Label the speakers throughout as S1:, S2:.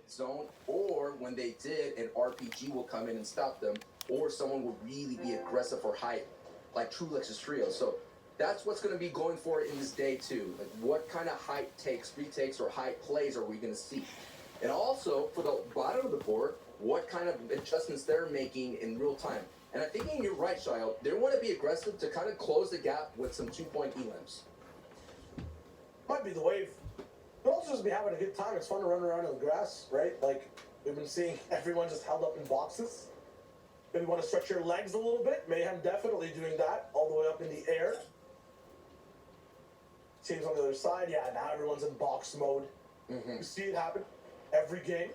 S1: zone, or when they did, an RPG will come in and stop them, or someone will really be aggressive for height, like True Lex's trio. So that's what's going to be going for in this day too. Like, what kind of height takes, retakes, or height plays are we going to see? And also for the bottom of the board, what kind of adjustments they're making in real time. And I'm thinking you're right, Shayo. They want to be aggressive to kind of close the gap with some 2-point elims.
S2: Might be the wave. But also just be having a good time. It's fun to run around in the grass, right? Like, we've been seeing everyone just held up in boxes. Maybe want to stretch your legs a little bit. Mayhem definitely doing that all the way up in the air. Teams on the other side, yeah, now everyone's in box mode.
S1: Mm-hmm.
S2: You see it happen every game.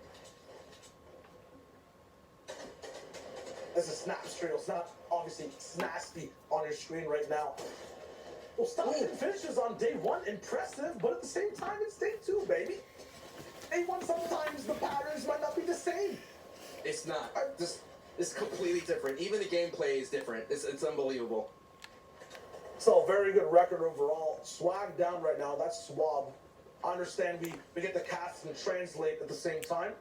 S2: There's a snap straight. It's not obviously nasty on your screen right now. Well, Stockton finishes on day one, impressive, but at the same time, it's day two, baby. Day one, sometimes the patterns might not be the same.
S1: It's not. It's completely different. Even the gameplay is different. It's unbelievable.
S2: So, very good record overall. Swag down right now. That's Swab. I understand we get the cast and translate at the same time.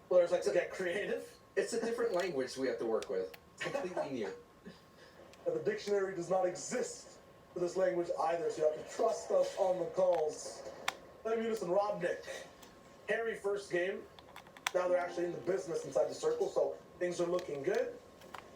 S2: Players like to get creative.
S1: It's a different language we have to work with. It's completely new.
S2: And the dictionary does not exist for this language either, so you have to trust us on the calls. Lemunis and Robnik. Harry first game. Now they're actually in the business inside the circle, so things are looking good.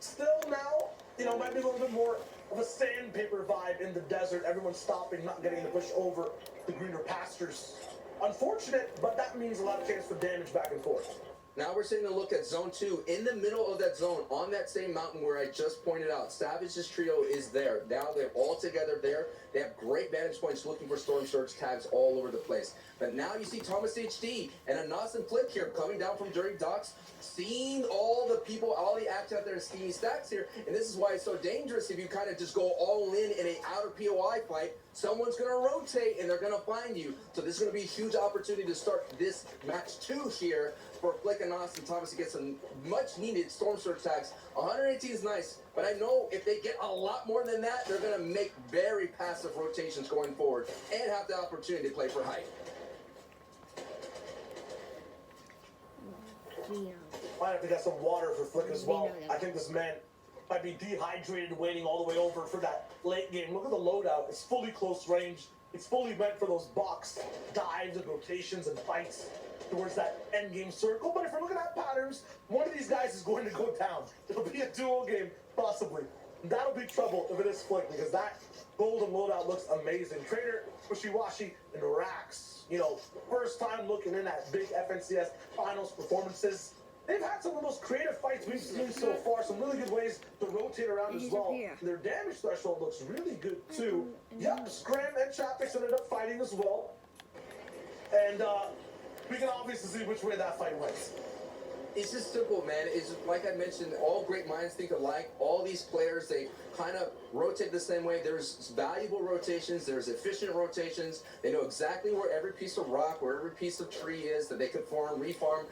S2: Still now, might be a little bit more of a sandpaper vibe in the desert. Everyone's stopping, not getting to push over the greener pastures. Unfortunate, but that means a lot of chance for damage back and forth.
S1: Now we're taking a look at zone 2. In the middle of that zone, on that same mountain where I just pointed out, Savage's trio is there. Now they're all together there. They have great vantage points looking for Storm Surge tags all over the place. But now you see Thomas HD and a Nas and Flick here coming down from Dirty Docks, seeing all the people, all the action out there in Skinny Stacks here. And this is why it's so dangerous if you kind of just go all in an outer POI fight. Someone's going to rotate and they're going to find you. So this is going to be a huge opportunity to start this match 2 here for Flick and Nas and Thomas to get some much needed Storm Surge tags. 118 is nice, but I know if they get a lot more than that, they're going to make very passive rotations going forward and have the opportunity to play for height.
S2: Might have to get some water for Flick as well. I think this man might be dehydrated waiting all the way over for that late game. Look at the loadout. It's fully close range. It's fully meant for those box dives and rotations and fights towards that end game circle. But if we're looking at patterns, one of these guys is going to go down. It'll be a duel game, possibly. And that'll be trouble if it is Flick, because that golden loadout looks amazing. Trader, Wishiwashi, and Rax. First time looking in at big FNCS finals performances. They've had some of those creative fights we've seen so far, some really good ways to rotate around as well. Their damage threshold looks really good too. Yep, Scram and Chaptix ended up fighting as well. And we can obviously see which way that fight went.
S1: It's just simple, man. It's like I mentioned, all great minds think alike. All these players, they kind of rotate the same way. There's valuable rotations. There's efficient rotations. They know exactly where every piece of rock, where every piece of tree is that they could farm, reform.